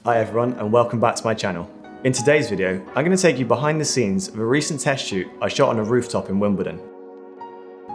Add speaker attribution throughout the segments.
Speaker 1: Hi everyone and welcome back to my channel. In today's video, I'm going to take you behind the scenes of a recent test shoot I shot on a rooftop in Wimbledon.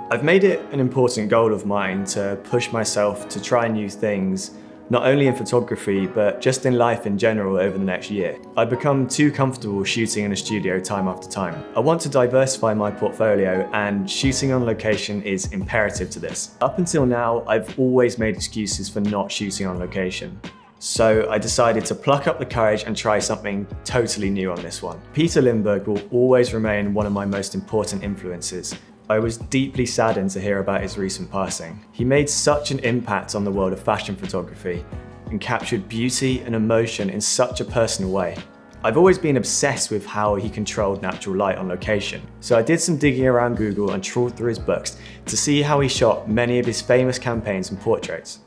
Speaker 1: I've made it an important goal of mine to push myself to try new things, not only in photography but just in life in general over the next year. I've become too comfortable shooting in a studio time after time. I want to diversify my portfolio and shooting on location is imperative to this. Up until now, I've always made excuses for not shooting on location. So I decided to pluck up the courage and try something totally new on this one. Peter Lindbergh will always remain one of my most important influences. I was deeply saddened to hear about his recent passing. He made such an impact on the world of fashion photography and captured beauty and emotion in such a personal way. I've always been obsessed with how he controlled natural light on location. So I did some digging around Google and trawled through his books to see how he shot many of his famous campaigns and portraits.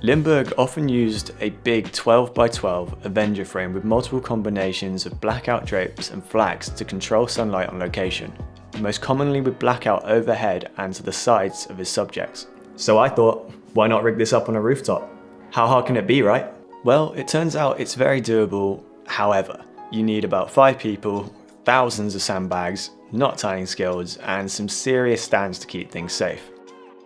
Speaker 1: Lindbergh often used a big 12x12 Avenger frame with multiple combinations of blackout drapes and flags to control sunlight on location, most commonly with blackout overhead and to the sides of his subjects. So I thought, why not rig this up on a rooftop? How hard can it be, right? Well, it turns out it's very doable. However, you need about 5 people, thousands of sandbags, knot tying skills, and some serious stands to keep things safe.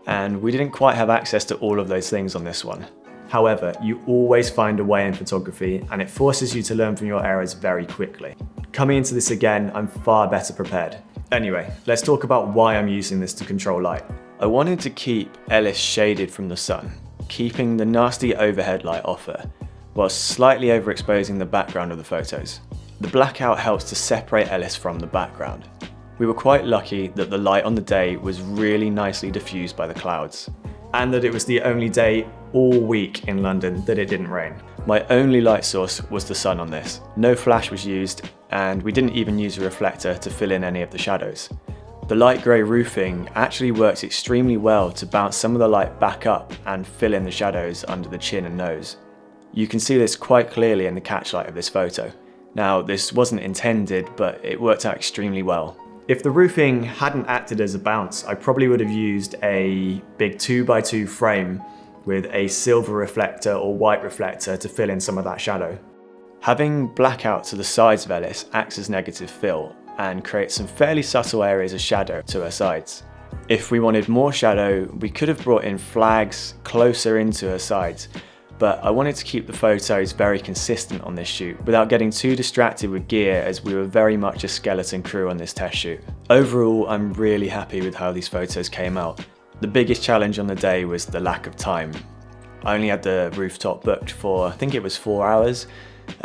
Speaker 1: And we didn't quite have access to all of those things on this one. However, you always find a way in photography and it forces you to learn from your errors very quickly. Coming into this again, I'm far better prepared. Anyway, let's talk about why I'm using this to control light. I wanted to keep Ellis shaded from the sun, keeping the nasty overhead light off her, whilst slightly overexposing the background of the photos. The blackout helps to separate Ellis from the background. We were quite lucky that the light on the day was really nicely diffused by the clouds, and that it was the only day all week in London that it didn't rain. My only light source was the sun on this. No flash was used, and we didn't even use a reflector to fill in any of the shadows. The light grey roofing actually works extremely well to bounce some of the light back up and fill in the shadows under the chin and nose. You can see this quite clearly in the catchlight of this photo. Now, this wasn't intended, but it worked out extremely well. If the roofing hadn't acted as a bounce, I probably would have used a big 2x2 frame with a silver reflector or white reflector to fill in some of that shadow. Having blackout to the sides of Ellis acts as negative fill and creates some fairly subtle areas of shadow to her sides. If we wanted more shadow, we could have brought in flags closer into her sides, but I wanted to keep the photos very consistent on this shoot without getting too distracted with gear, as we were very much a skeleton crew on this test shoot. Overall, I'm really happy with how these photos came out. The biggest challenge on the day was the lack of time. I only had the rooftop booked for, I think it was 4 hours,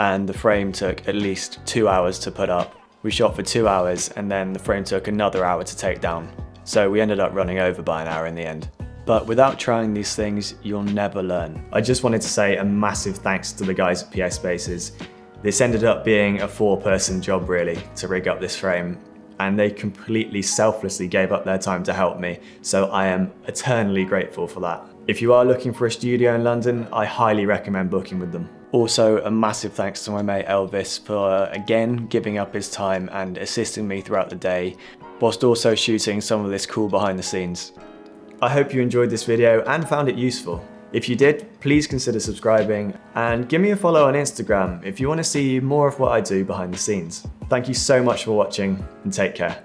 Speaker 1: and the frame took at least 2 hours to put up. We shot for 2 hours and then the frame took another hour to take down. So we ended up running over by an hour in the end. But without trying these things, you'll never learn. I just wanted to say a massive thanks to the guys at PI Spaces. This ended up being a 4-person job really to rig up this frame, and they completely selflessly gave up their time to help me, so I am eternally grateful for that. If you are looking for a studio in London, I highly recommend booking with them. Also, a massive thanks to my mate Elvis for again giving up his time and assisting me throughout the day, whilst also shooting some of this cool behind the scenes. I hope you enjoyed this video and found it useful. If you did, please consider subscribing and give me a follow on Instagram if you want to see more of what I do behind the scenes. Thank you so much for watching and take care.